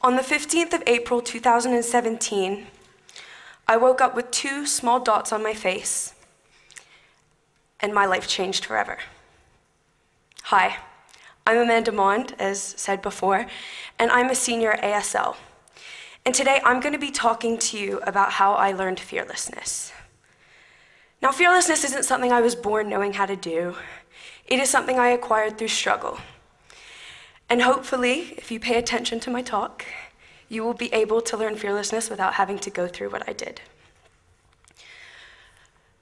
On the 15th of April, 2017, I woke up with 2 small dots on my face, and my life changed forever. Hi, I'm Mond, as said before, and I'm a senior at ASL. And today I'm going to be talking to you about how I learned fearlessness. Now, fearlessness isn't something I was born knowing how to do. It is something I acquired through struggle. And hopefully, if you pay attention to my talk, you will be able to learn fearlessness without having to go through what I did.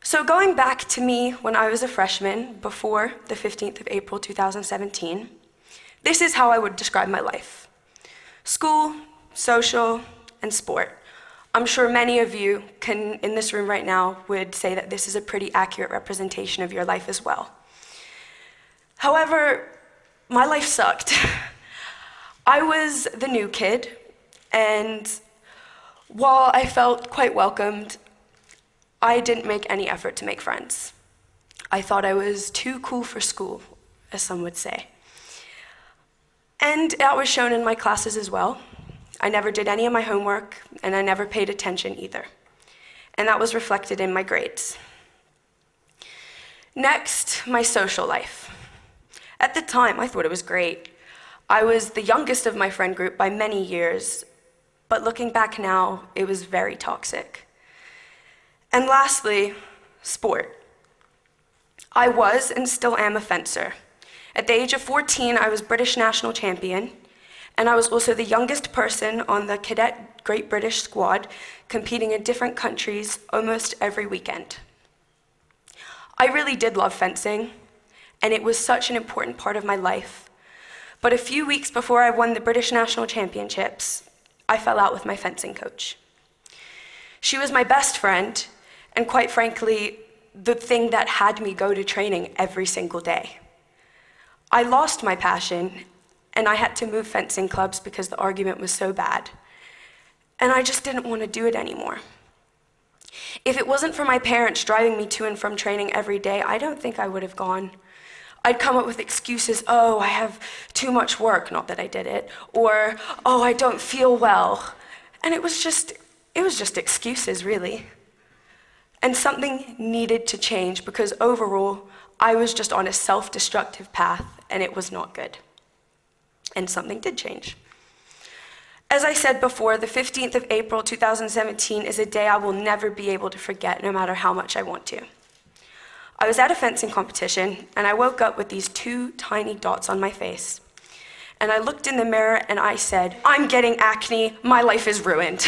So going back to me when I was a freshman, before the 15th of April 2017, this is how I would describe my life. School, social, and sport. I'm sure many of you in this room right now would say that this is a pretty accurate representation of your life as well. However, my life sucked. I was the new kid, and while I felt quite welcomed, I didn't make any effort to make friends. I thought I was too cool for school, as some would say. And that was shown in my classes as well. I never did any of my homework, and I never paid attention either. And that was reflected in my grades. Next, my social life. At the time, I thought it was great. I was the youngest of my friend group by many years, but looking back now, it was very toxic. And lastly, sport. I was and still am a fencer. At the age of 14, I was British national champion, and I was also the youngest person on the cadet Great British squad, competing in different countries almost every weekend. I really did love fencing, and it was such an important part of my life. But a few weeks before I won the British National Championships, I fell out with my fencing coach. She was my best friend, and quite frankly, the thing that had me go to training every single day. I lost my passion, and I had to move fencing clubs because the argument was so bad. And I just didn't want to do it anymore. If it wasn't for my parents driving me to and from training every day, I don't think I would have gone. I'd come up with excuses, oh, I have too much work, not that I did it, or, oh, I don't feel well. And it was just excuses, really. And something needed to change because overall, I was just on a self-destructive path, and it was not good. And something did change. As I said before, the 15th of April 2017 is a day I will never be able to forget, no matter how much I want to. I was at a fencing competition, and I woke up with these 2 tiny dots on my face. And I looked in the mirror and I said, I'm getting acne, my life is ruined.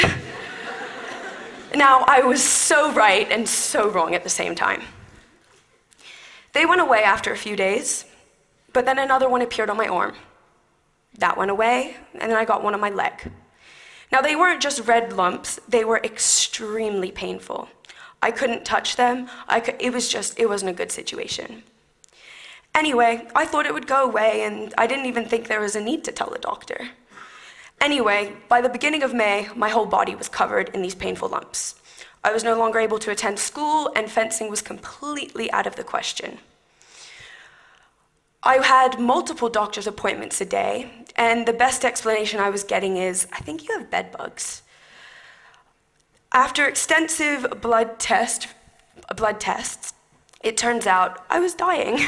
Now, I was so right and so wrong at the same time. They went away after a few days, but then another one appeared on my arm. That went away, and then I got one on my leg. Now, they weren't just red lumps, they were extremely painful. I couldn't touch them. It wasn't a good situation. Anyway, I thought it would go away, and I didn't even think there was a need to tell the doctor. Anyway, by the beginning of May, my whole body was covered in these painful lumps. I was no longer able to attend school, and fencing was completely out of the question. I had multiple doctor's appointments a day, and the best explanation I was getting is, I think you have bed bugs. After extensive blood tests, it turns out I was dying.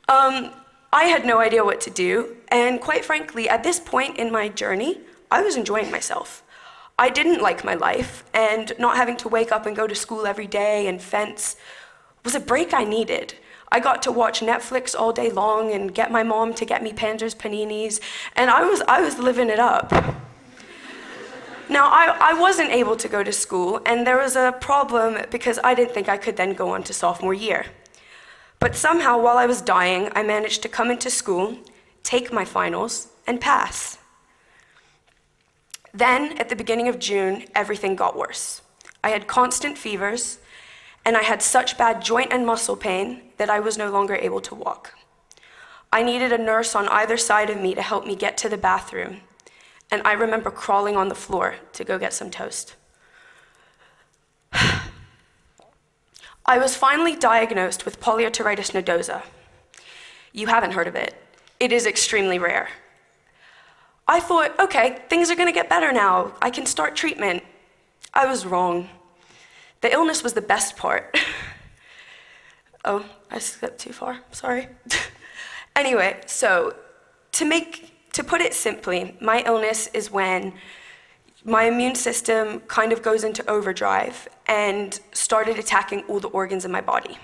I had no idea what to do, and quite frankly, at this point in my journey, I was enjoying myself. I didn't like my life, and not having to wake up and go to school every day and fence was a break I needed. I got to watch Netflix all day long and get my mom to get me Panzer's paninis, and I was living it up. Now, I wasn't able to go to school, and there was a problem because I didn't think I could then go on to sophomore year. But somehow, while I was dying, I managed to come into school, take my finals, and pass. Then, at the beginning of June, everything got worse. I had constant fevers, and I had such bad joint and muscle pain that I was no longer able to walk. I needed a nurse on either side of me to help me get to the bathroom. And I remember crawling on the floor to go get some toast. I was finally diagnosed with polyarteritis nodosa. You haven't heard of it. It is extremely rare. I thought, okay, things are gonna get better now. I can start treatment. I was wrong. The illness was the best part. Oh, I skipped too far, sorry. Anyway, so to put it simply, my illness is when my immune system kind of goes into overdrive and started attacking all the organs in my body.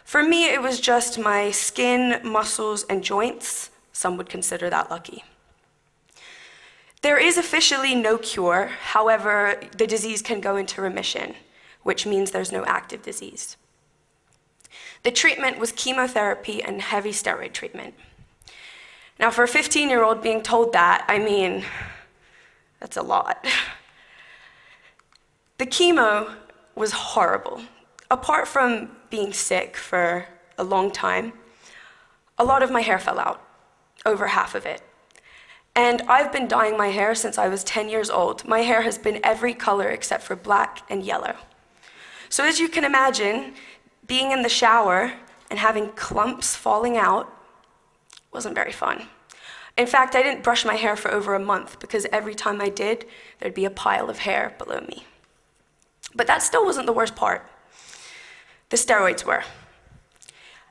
For me, it was just my skin, muscles, and joints. Some would consider that lucky. There is officially no cure. However, the disease can go into remission, which means there's no active disease. The treatment was chemotherapy and heavy steroid treatment. Now, for a 15-year-old being told that, I mean, that's a lot. The chemo was horrible. Apart from being sick for a long time, a lot of my hair fell out, over half of it. And I've been dyeing my hair since I was 10 years old. My hair has been every color except for black and yellow. So as you can imagine, being in the shower and having clumps falling out wasn't very fun. In fact, I didn't brush my hair for over a month because every time I did, there'd be a pile of hair below me. But that still wasn't the worst part. The steroids were.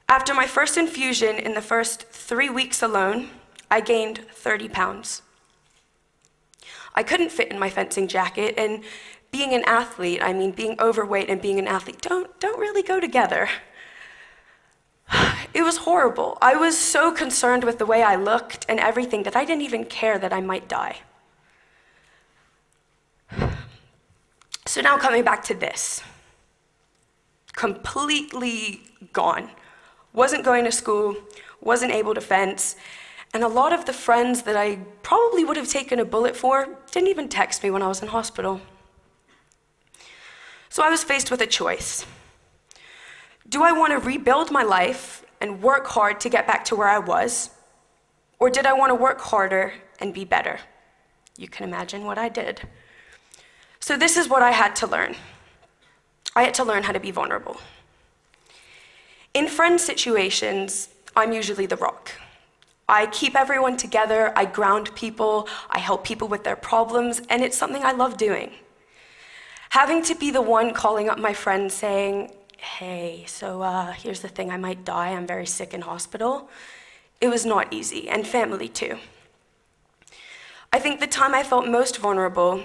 After my first infusion, in the first 3 weeks alone, I gained 30 pounds. I couldn't fit in my fencing jacket, and being an athlete, I mean, being overweight and being an athlete don't really go together. It was horrible. I was so concerned with the way I looked and everything that I didn't even care that I might die. So now coming back to this. Completely gone. Wasn't going to school, wasn't able to fence, and a lot of the friends that I probably would have taken a bullet for didn't even text me when I was in hospital. So I was faced with a choice. Do I want to rebuild my life and work hard to get back to where I was? Or did I want to work harder and be better? You can imagine what I did. So this is what I had to learn. I had to learn how to be vulnerable. In friend situations, I'm usually the rock. I keep everyone together, I ground people, I help people with their problems, and it's something I love doing. Having to be the one calling up my friend saying, hey, so here's the thing, I might die, I'm very sick in hospital. It was not easy, and family too. I think the time I felt most vulnerable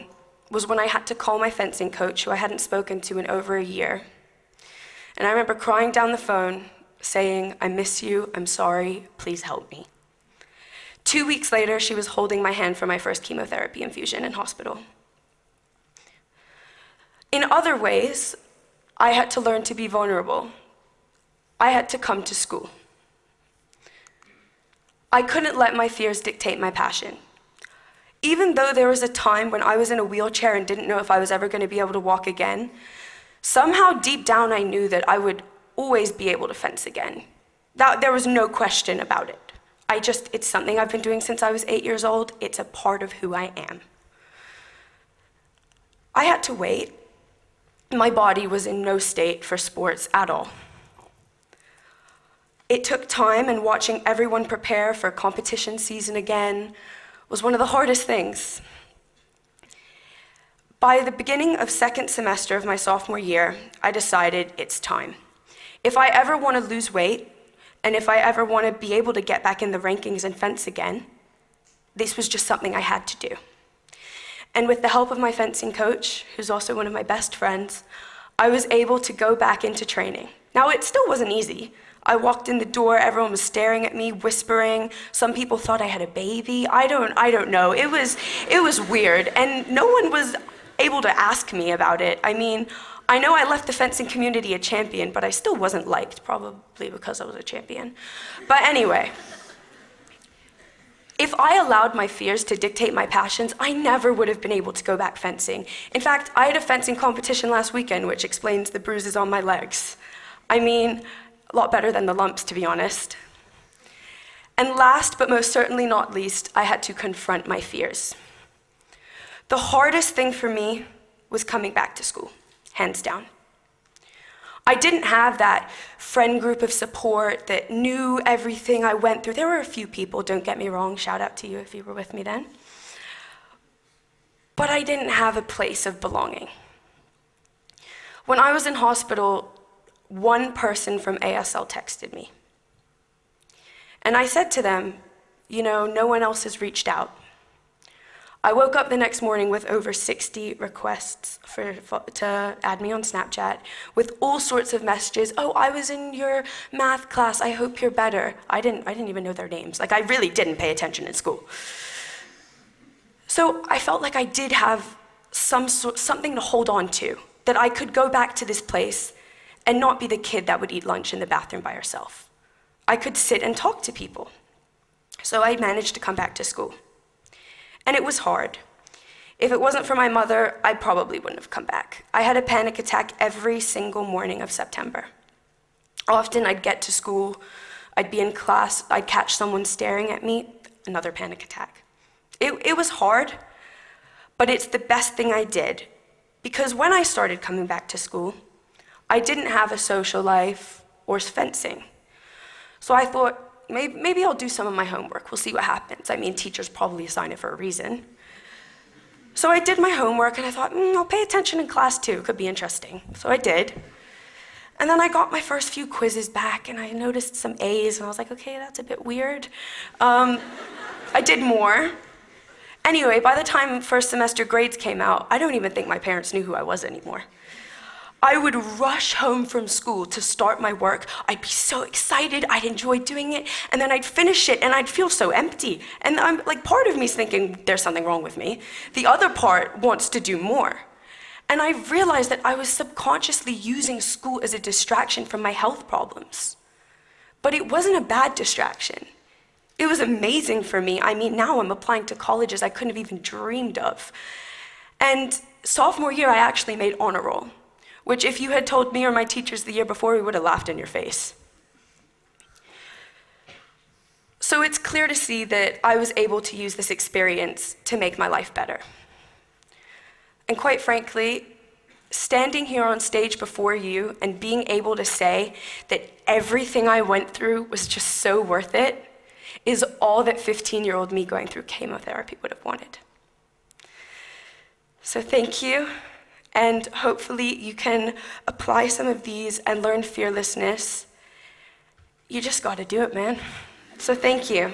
was when I had to call my fencing coach, who I hadn't spoken to in over a year. And I remember crying down the phone, saying, I miss you, I'm sorry, please help me. 2 weeks later, she was holding my hand for my first chemotherapy infusion in hospital. In other ways, I had to learn to be vulnerable. I had to come to school. I couldn't let my fears dictate my passion. Even though there was a time when I was in a wheelchair and didn't know if I was ever going to be able to walk again, somehow deep down I knew that I would always be able to fence again. There was no question about it. It's something I've been doing since I was 8 years old. It's a part of who I am. I had to wait. My body was in no state for sports at all. It took time, and watching everyone prepare for competition season again was one of the hardest things. By the beginning of second semester of my sophomore year, I decided it's time. If I ever want to lose weight, and if I ever want to be able to get back in the rankings and fence again, this was just something I had to do. And with the help of my fencing coach, who's also one of my best friends, I was able to go back into training. Now, it still wasn't easy. I walked in the door, everyone was staring at me, whispering. Some people thought I had a baby. I don't know. It was weird, and no one was able to ask me about it. I mean, I know I left the fencing community a champion, but I still wasn't liked, probably because I was a champion. But anyway, if I allowed my fears to dictate my passions, I never would have been able to go back fencing. In fact, I had a fencing competition last weekend, which explains the bruises on my legs. I mean, a lot better than the lumps, to be honest. And last, but most certainly not least, I had to confront my fears. The hardest thing for me was coming back to school, hands down. I didn't have that friend group of support that knew everything I went through. There were a few people, don't get me wrong, shout out to you if you were with me then. But I didn't have a place of belonging. When I was in hospital, one person from ASL texted me. And I said to them, no one else has reached out. I woke up the next morning with over 60 requests to add me on Snapchat with all sorts of messages. Oh, I was in your math class. I hope you're better. I didn't even know their names. I really didn't pay attention in school. So I felt like I did have something to hold on to, that I could go back to this place and not be the kid that would eat lunch in the bathroom by herself. I could sit and talk to people. So I managed to come back to school. And it was hard. If it wasn't for my mother, I probably wouldn't have come back. I had a panic attack every single morning of September. Often I'd get to school, I'd be in class, I'd catch someone staring at me, another panic attack. It was hard, but it's the best thing I did. Because when I started coming back to school, I didn't have a social life or fencing. So I thought, maybe I'll do some of my homework. We'll see what happens. Teachers probably assign it for a reason. So I did my homework, and I thought, I'll pay attention in class too. It could be interesting. So I did. And then I got my first few quizzes back, and I noticed some A's, and I was like, okay, that's a bit weird. I did more. Anyway, by the time first semester grades came out, I don't even think my parents knew who I was anymore. I would rush home from school to start my work. I'd be so excited, I'd enjoy doing it, and then I'd finish it and I'd feel so empty. And part of me's thinking there's something wrong with me. The other part wants to do more. And I realized that I was subconsciously using school as a distraction from my health problems. But it wasn't a bad distraction. It was amazing for me. Now I'm applying to colleges I couldn't have even dreamed of. And sophomore year, I actually made honor roll, which if you had told me or my teachers the year before, we would have laughed in your face. So it's clear to see that I was able to use this experience to make my life better. And quite frankly, standing here on stage before you and being able to say that everything I went through was just so worth it is all that 15-year-old me going through chemotherapy would have wanted. So thank you. And hopefully you can apply some of these and learn fearlessness. You just gotta do it, man. So thank you.